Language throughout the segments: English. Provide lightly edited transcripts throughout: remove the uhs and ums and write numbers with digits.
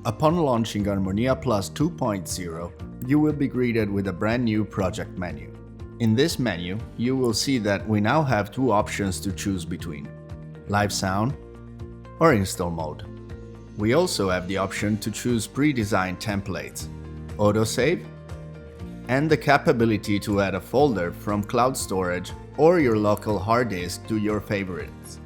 Upon launching ArmoníaPlus 2.0, you will be greeted with a brand new project menu. In this menu, you will see that we now have two options to choose between: live sound or install mode. We also have the option to choose pre-designed templates, autosave, and the capability to add a folder from cloud storage or your local hard disk to your favorites.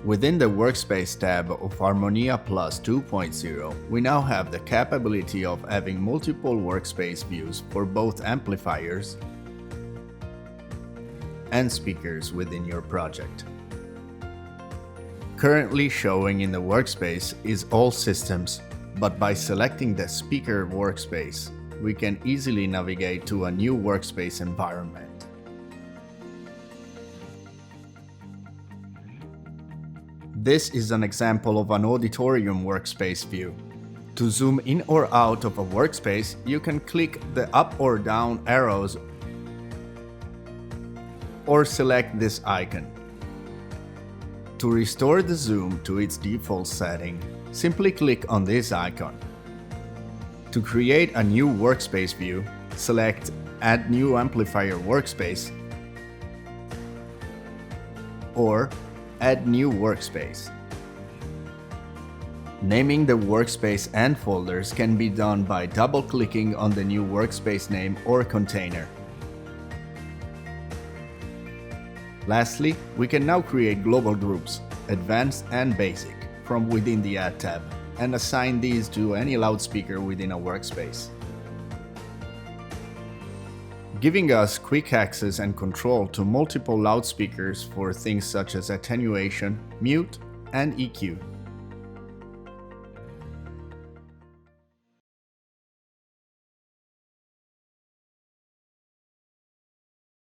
Within the Workspace tab of ArmoníaPlus 2.0, we now have the capability of having multiple workspace views for both amplifiers and speakers within your project. Currently showing in the workspace is all systems, but by selecting the speaker workspace, we can easily navigate to a new workspace environment. This is an example of an auditorium workspace view. To zoom in or out of a workspace, you can click the up or down arrows or select this icon. To restore the zoom to its default setting, simply click on this icon. To create a new workspace view, select Add New Amplifier Workspace or Add New Workspace. Naming the workspace and folders can be done by double-clicking on the new workspace name or container. Lastly, we can now create global groups, advanced and basic, from within the Add tab, and assign these to any loudspeaker within a workspace, giving us quick access and control to multiple loudspeakers for things such as attenuation, mute, and EQ.